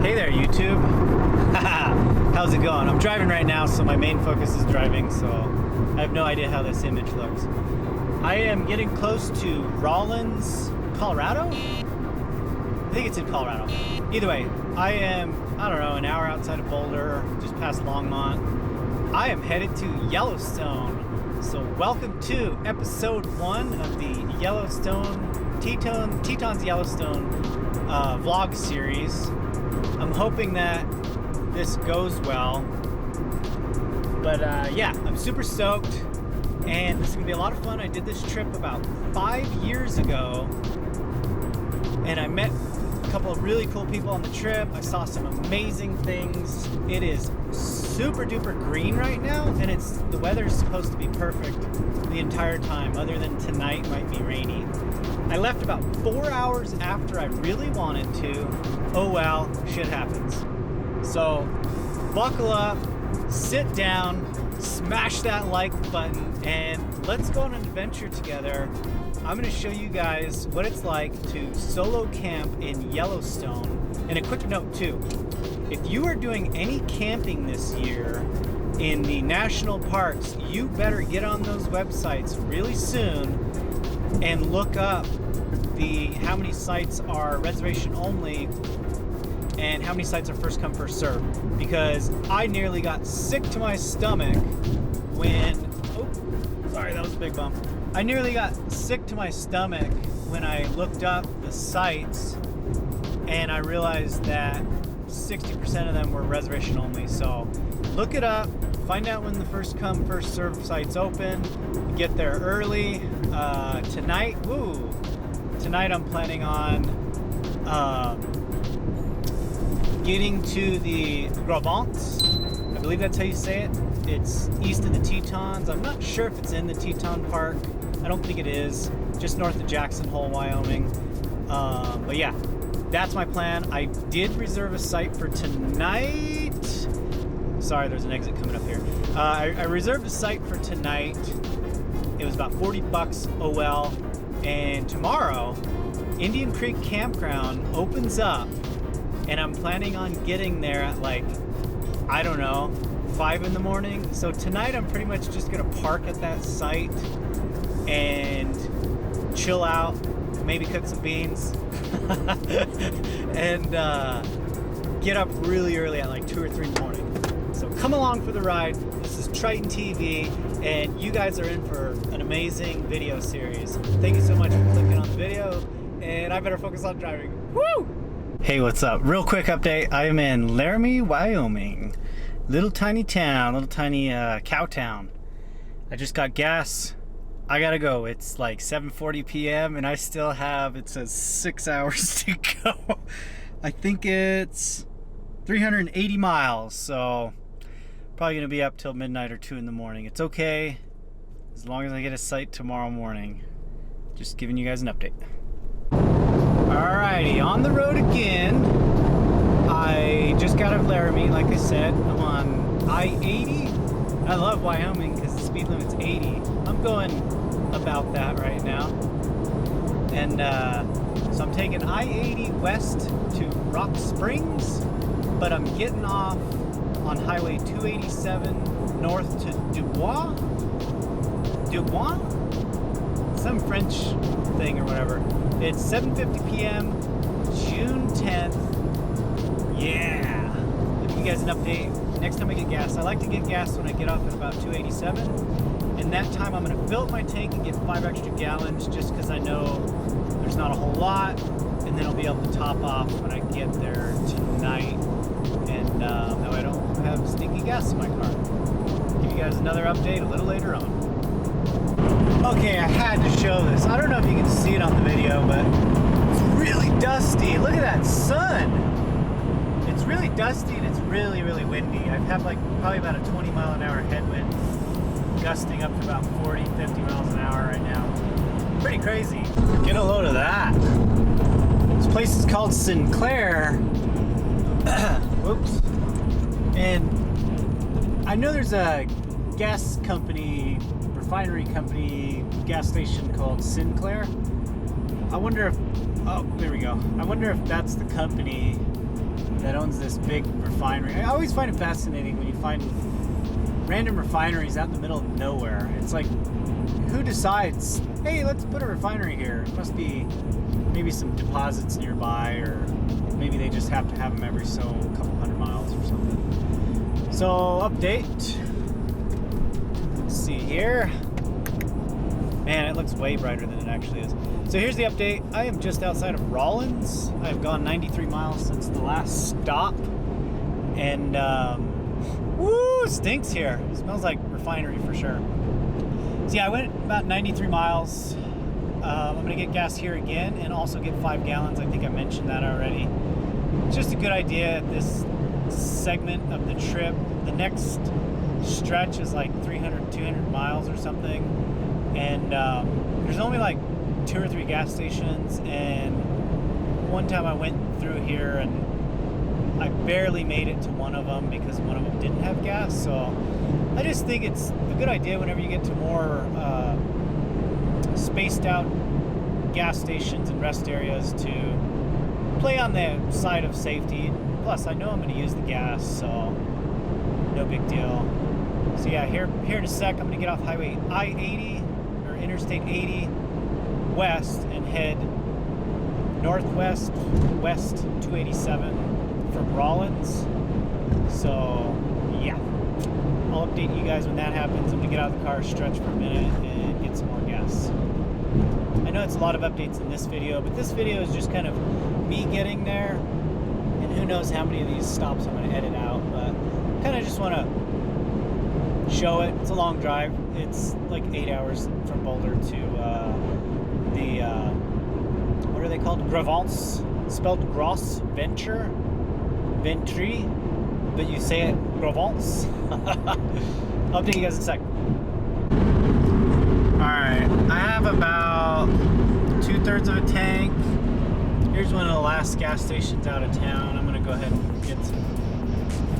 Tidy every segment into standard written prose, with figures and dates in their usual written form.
Hey there, YouTube. How's it going? I'm driving right now, so my main focus is driving, so I have no idea how this image looks. I am getting close to Rawlins, Colorado? I think it's in Colorado. Either way, I am, I don't know, an hour outside of Boulder, just past Longmont. I am headed to Yellowstone. So welcome to episode 1 of the Yellowstone, Tetons Yellowstone vlog series. I'm hoping that this goes well. But yeah, I'm super stoked. And this is gonna be a lot of fun. I did this trip about 5 years ago. And I met a couple of really cool people on the trip. I saw some amazing things. It is super duper green right now, and the weather's supposed to be perfect the entire time, other than tonight might be rainy. I left about 4 hours after I really wanted to. Oh well, shit happens. So buckle up, sit down, smash that like button, and let's go on an adventure together. I'm going to show you guys what it's like to solo camp in Yellowstone. And a quick note too, if you are doing any camping this year in the national parks, you better get on those websites really soon and look up how many sites are reservation only and how many sites are first come first serve, because I nearly got sick to my stomach when sorry, that was a big bump. I nearly got sick to my stomach when I looked up the sites and I realized that 60% of them were reservation only. So look it up, find out when the first come first serve sites open, get there early. Tonight I'm planning on getting to the Gros Ventre. I believe that's how you say it. It's east of the Tetons. I'm not sure if it's in the Teton Park. I don't think it is. Just north of Jackson Hole, Wyoming. But yeah, that's my plan. I did reserve a site for tonight. Sorry, there's an exit coming up here. I reserved a site for tonight. It was about $40 OL. And tomorrow, Indian Creek Campground opens up. And I'm planning on getting there at like, I don't know, 5 in the morning. So tonight I'm pretty much just gonna park at that site and chill out, maybe cook some beans, and get up really early at like 2 or 3 in the morning. So come along for the ride. This is TritonTv, and you guys are in for an amazing video series. Thank you so much for clicking on the video, and I better focus on driving. Woo! Hey, what's up? Real quick update. I am in Laramie, Wyoming. Little tiny town, little tiny cow town. I just got gas. I gotta go. It's like 7:40 p.m. and I still have, it says 6 hours to go. I think it's 380 miles, so probably gonna be up till midnight or 2 in the morning. It's okay, as long as I get a site tomorrow morning. Just giving you guys an update. Alrighty, on the road again. I just got out of Laramie, like I said. I'm on I-80. I love Wyoming because the speed limit's 80. I'm going about that right now. And so I'm taking I-80 west to Rock Springs, but I'm getting off on Highway 287 north to Dubois? Some French thing or whatever. It's 7:50 p.m. June 10th. Yeah, I'll give you guys an update next time I get gas. I like to get gas when I get off at about 287, and that time I'm going to fill up my tank and get 5 extra gallons just because I know there's not a whole lot, and then I'll be able to top off when I get there tonight, and that way I don't have stinky gas in my car. Give you guys another update a little later on. Okay, I had to show this. I don't know if you can see it on the video, but it's really dusty. Look at that sun. It's really dusty and it's really, really windy. I've had like probably about a 20 mile an hour headwind, gusting up to about 40, 50 miles an hour right now. Pretty crazy. Get a load of that. This place is called Sinclair. Whoops. And I know there's a gas company, refinery company, gas station called Sinclair. I wonder if, oh, there we go. I wonder if that's the company that owns this big refinery. I always find it fascinating when you find random refineries out in the middle of nowhere. It's like, who decides, hey, let's put a refinery here? It must be maybe some deposits nearby, or maybe they just have to have them every so couple hundred miles or something. So, update. Let's see here. Man, it looks way brighter than it actually is. So here's the update. I am just outside of Rawlins. I've gone 93 miles since the last stop. And, woo, stinks here. It smells like refinery for sure. So yeah, I went about 93 miles. I'm gonna get gas here again and also get 5 gallons. I think I mentioned that already. It's just a good idea at this segment of the trip. The next stretch is like 300, 200 miles or something. And there's only like 2 or 3 gas stations. And one time I went through here and I barely made it to one of them because one of them didn't have gas. So I just think it's a good idea whenever you get to more spaced out gas stations and rest areas to play on the side of safety. Plus, I know I'm going to use the gas, so no big deal. So yeah, here in a sec, I'm going to get off Highway I-80 or Interstate 80 west and head northwest, west 287 from Rawlins. So yeah, I'll update you guys when that happens. I'm gonna get out of the car, stretch for a minute, and get some more gas. I know it's a lot of updates in this video, but this video is just kind of me getting there, and who knows how many of these stops I'm gonna edit out, but kind of just want to show it. It's a long drive. It's like 8 hours from Boulder to what are they called? Gros Ventre, spelled Gros Ventre, but you say it Gros Ventre. I'll update you guys in a sec. Alright, I have about 2/3 of a tank. Here's one of the last gas stations out of town. I'm gonna go ahead and get some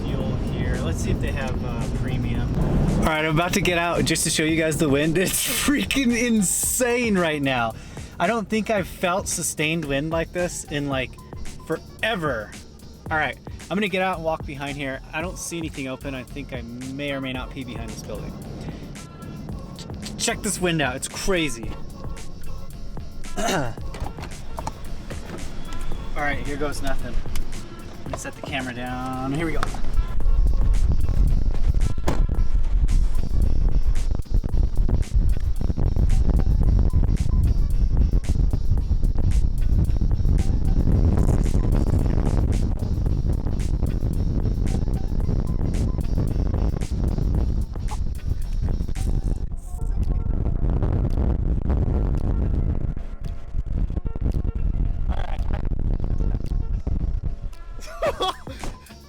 fuel here. Let's see if they have premium. Alright, I'm about to get out just to show you guys the wind. It's freaking insane right now. I don't think I've felt sustained wind like this in like forever. Alright, I'm gonna get out and walk behind here. I don't see anything open. I think I may or may not pee behind this building. Check this wind out, it's crazy. Alright, here goes nothing. Let me set the camera down. Here we go.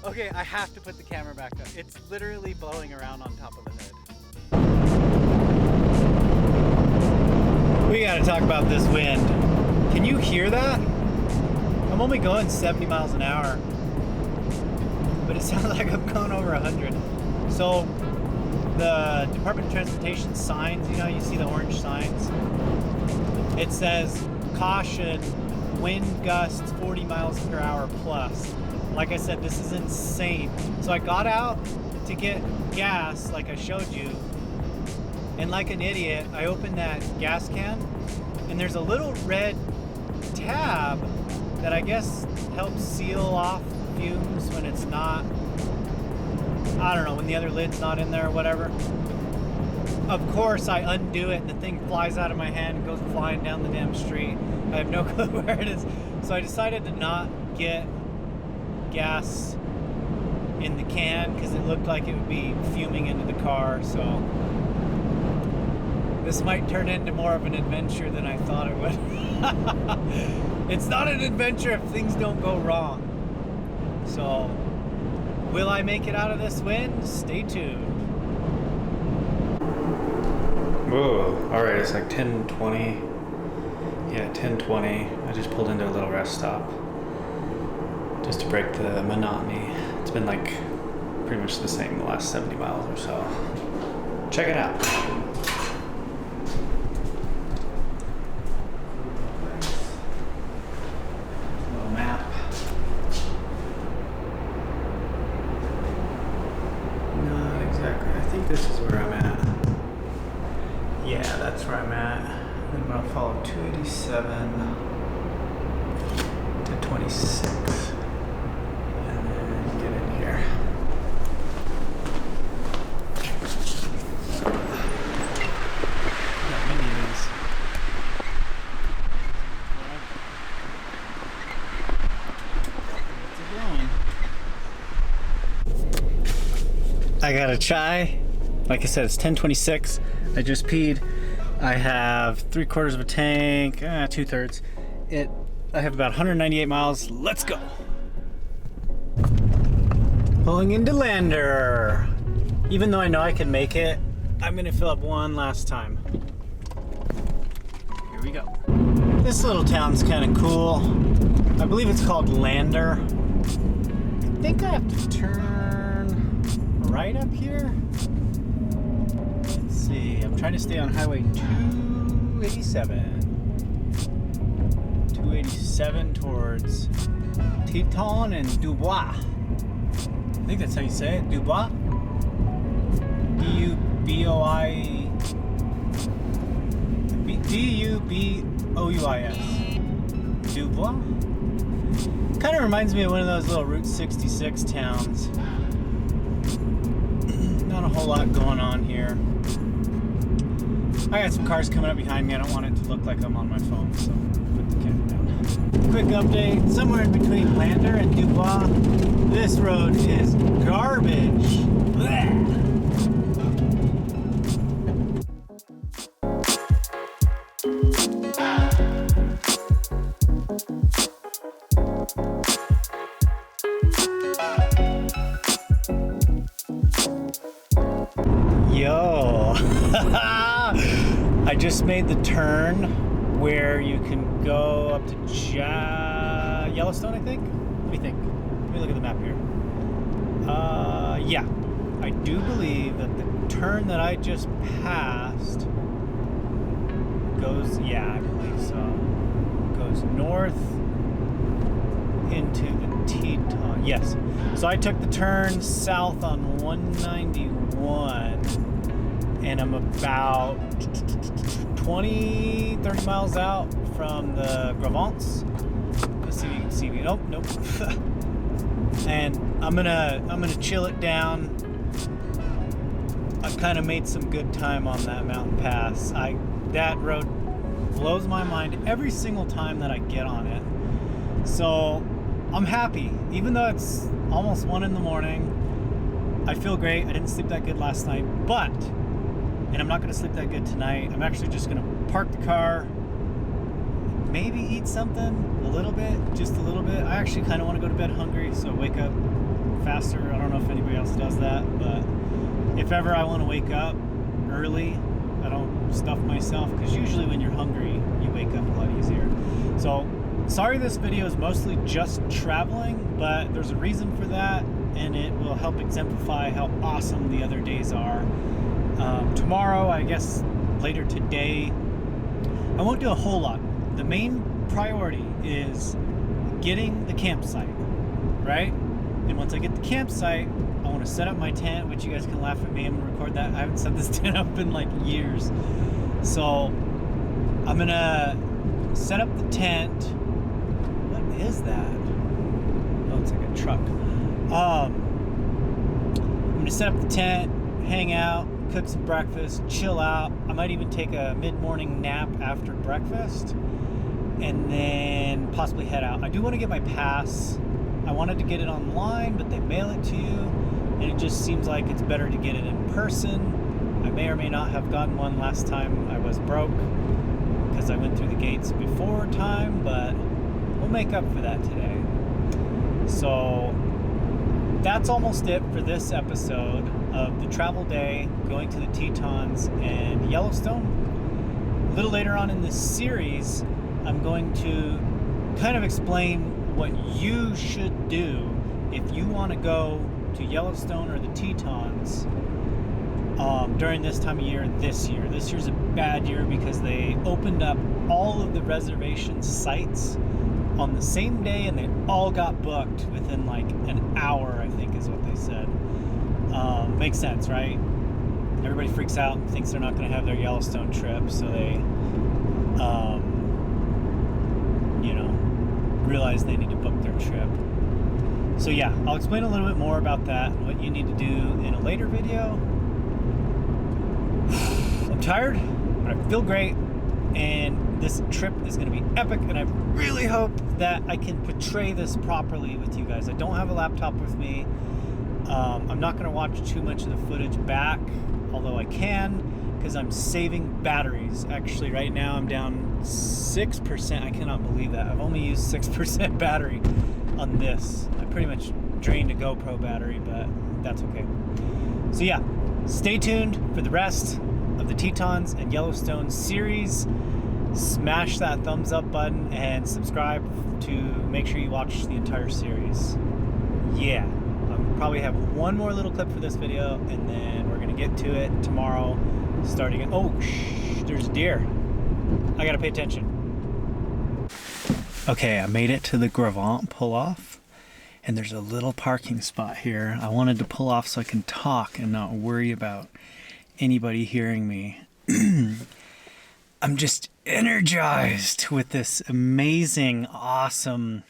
Okay, I have to put the camera back up. It's literally blowing around on top of the hood. We gotta talk about this wind. Can you hear that? I'm only going 70 miles an hour, but it sounds like I'm going over 100. So the Department of Transportation signs, you know, you see the orange signs. It says caution, wind gusts 40 miles per hour plus. Like I said, this is insane. So I got out to get gas, like I showed you, and like an idiot, I opened that gas can, and there's a little red tab that I guess helps seal off fumes when it's not, I don't know, when the other lid's not in there or whatever. Of course, I undo it, and the thing flies out of my hand and goes flying down the damn street. I have no clue where it is. So I decided to not get gas in the can because it looked like it would be fuming into the car. So this might turn into more of an adventure than I thought it would. It's not an adventure if things don't go wrong. So will I make it out of this wind? Stay tuned. Whoa, alright, it's like 10:20. Yeah, 10:20. I just pulled into a little rest stop just to break the monotony. It's been like pretty much the same the last 70 miles or so. Check it out. Little map. where I'm at. I'm gonna follow 287 to 26 and then get in here. Got many of these. I got a chai. Like I said, it's 10:26. I just peed. I have 3/4 of a tank, 2/3. I have about 198 miles. Let's go. Pulling into Lander. Even though I know I can make it, I'm gonna fill up one last time. Here we go. This little town's kind of cool. I believe it's called Lander. I think I have to turn right up here. Let's see. I'm trying to stay on Highway 287. 287 towards Tetons and Dubois. I think that's how you say it. Dubois. D-U-B-O-I. D-U-B-O-U-I-S. Dubois. Kind of reminds me of one of those little Route 66 towns. Not a whole lot going on here. I got some cars coming up behind me. I don't want it to look like I'm on my phone, so put the camera down. Quick update. Somewhere in between Lander and Dubois, this road is garbage. Blech. Yo, I just made the turn where you can go up to Yellowstone, I think. What do you think? Let me look at the map here. Yeah, I do believe that the turn that I just passed goes, yeah, I believe so. Goes north into the Tetons. Yes. So I took the turn south on 191 and I'm about 20-30 miles out from the Gros Ventre. Let's see if you can see me. Nope. And I'm gonna chill it down. I've kind of made some good time on that mountain pass. That road blows my mind every single time that I get on it. So I'm happy, even though it's almost 1 a.m. I feel great. I didn't sleep that good last night, and I'm not going to sleep that good tonight. I'm actually just going to park the car, maybe eat something just a little bit. I actually kind of want to go to bed hungry, so wake up faster. I don't know if anybody else does that, but if ever I want to wake up early, I don't stuff myself, because usually when you're hungry, you wake up a lot easier. So sorry this video is mostly just traveling, but there's a reason for that, and it will help exemplify how awesome the other days are. Tomorrow, I guess later today, I won't do a whole lot. The main priority is getting the campsite, right? And once I get the campsite, I want to set up my tent, which you guys can laugh at me. I'm going to record that. I haven't set this tent up in like years. So I'm going to set up the tent. What is that? Oh, it's like a truck. I'm gonna set up the tent, hang out, cook some breakfast, chill out. I might even take a mid-morning nap after breakfast, and then possibly head out. I do want to get my pass. I wanted to get it online, but they mail it to you, and it just seems like it's better to get it in person. I may or may not have gotten one last time I was broke, because I went through the gates before time, but we'll make up for that today. So that's almost it for this episode of the travel day going to the Tetons and Yellowstone. A little later on in this series, I'm going to kind of explain what you should do if you want to go to Yellowstone or the Tetons during this time of year this year. This year's a bad year because they opened up all of the reservation sites on the same day, and they all got booked within like an hour, I think is what they said. Makes sense, right? Everybody freaks out, thinks they're not going to have their Yellowstone trip, so they, you know, realize they need to book their trip. So yeah, I'll explain a little bit more about that and what you need to do in a later video. I'm tired, but I feel great, and this trip is going to be epic, and I really hope that I can portray this properly with you guys. I don't have a laptop with me. I'm not going to watch too much of the footage back, although I can, because I'm saving batteries. Actually, right now I'm down 6%. I cannot believe that. I've only used 6% battery on this. I pretty much drained a GoPro battery, but that's okay. So yeah, stay tuned for the rest of the Tetons and Yellowstone series. Smash that thumbs up button and subscribe to make sure you watch the entire series. Yeah, I'll probably have one more little clip for this video, and then we're gonna get to it tomorrow, starting at, oh, there's deer. I gotta pay attention. Okay, I made it to the Gros Ventre pull-off, and there's a little parking spot here. I wanted to pull off so I can talk and not worry about anybody hearing me. I'm just energized with this amazing, awesome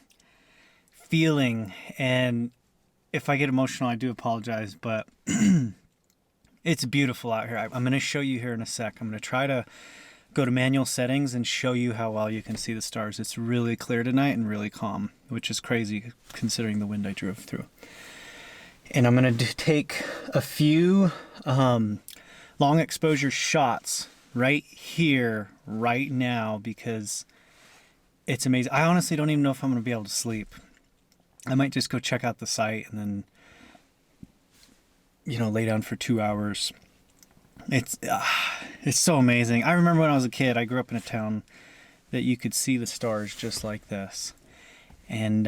feeling, and if I get emotional, I do apologize, but it's beautiful out here. I'm going to show you here in a sec. I'm going to try to go to manual settings and show you how well you can see the stars. It's really clear tonight and really calm, which is crazy considering the wind I drove through. And I'm going to take a few long exposure shots right here, right now, because it's amazing. I honestly don't even know if I'm going to be able to sleep. I might just go check out the site and then, you know, lay down for 2 hours. It's so amazing. I remember when I was a kid, I grew up in a town that you could see the stars just like this. And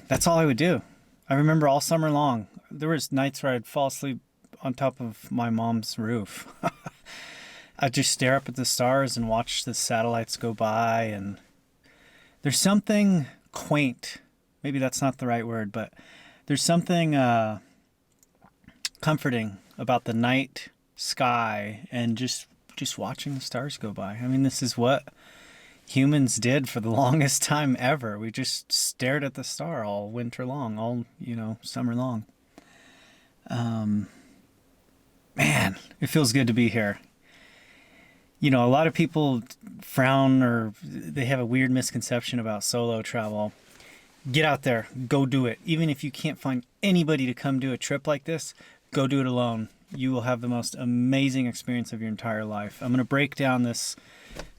that's all I would do. I remember all summer long, there was nights where I'd fall asleep on top of my mom's roof. I'd just stare up at the stars and watch the satellites go by, and there's something quaint, maybe that's not the right word, but there's something comforting about the night sky and just watching the stars go by. I mean, this is what humans did for the longest time ever. We just stared at the star all winter long, all, you know, summer long. Man, it feels good to be here. You know, a lot of people frown, or they have a weird misconception about solo travel. Get out there, go do it. Even if you can't find anybody to come do a trip like this, go do it alone. You will have the most amazing experience of your entire life. I'm going to break down this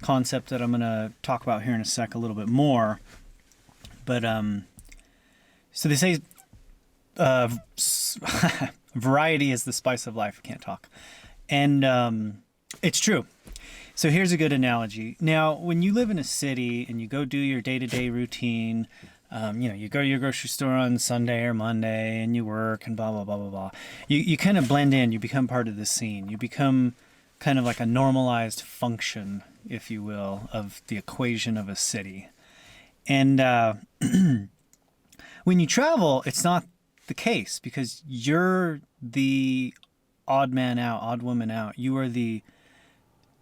concept that I'm going to talk about here in a sec a little bit more. But, so they say variety is the spice of life. I can't talk. And it's true. So here's a good analogy. Now, when you live in a city and you go do your day-to-day routine, you know, you go to your grocery store on Sunday or Monday and you work and blah, blah, blah, blah, blah. You kind of blend in. You become part of the scene. You become kind of like a normalized function, if you will, of the equation of a city. And when you travel, it's not the case, because you're the odd man out, odd woman out. You are the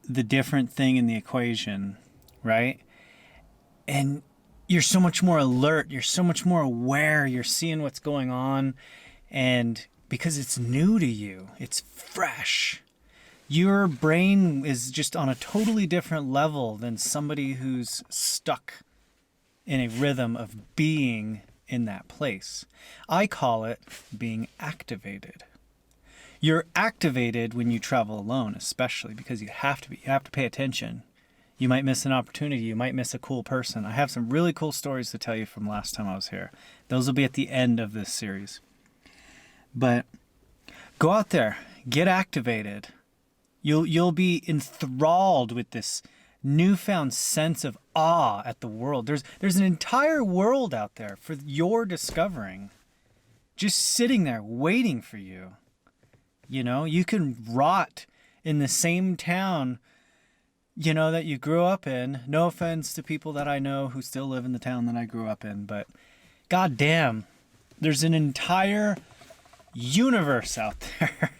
different thing in the equation, right? And you're so much more alert, you're so much more aware, you're seeing what's going on, and because it's new to you, it's fresh. Your brain is just on a totally different level than somebody who's stuck in a rhythm of being in that place. I call it being activated. You're activated when you travel alone, especially because you have to be. You have to pay attention. You might miss an opportunity. You might miss a cool person. I have some really cool stories to tell you from last time I was here. Those will be at the end of this series. But go out there, get activated. You'll be enthralled with this newfound sense of awe at the world. There's an entire world out there for your discovering, just sitting there waiting for you. You know, you can rot in the same town, you know, that you grew up in. No offense to people that I know who still live in the town that I grew up in, but goddamn, there's an entire universe out there.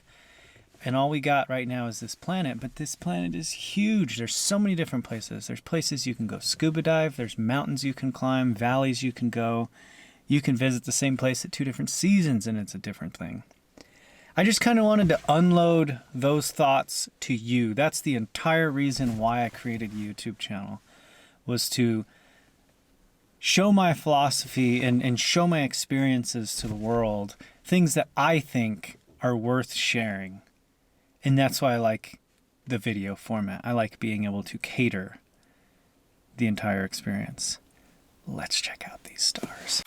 and all we got right now is this planet, but this planet is huge. There's so many different places. There's places you can go scuba dive, there's mountains you can climb, valleys you can go. You can visit the same place at 2 different seasons and it's a different thing. I just kind of wanted to unload those thoughts to you. That's the entire reason why I created a YouTube channel, was to show my philosophy and show my experiences to the world, things that I think are worth sharing. And that's why I like the video format. I like being able to cater the entire experience. Let's check out these stars.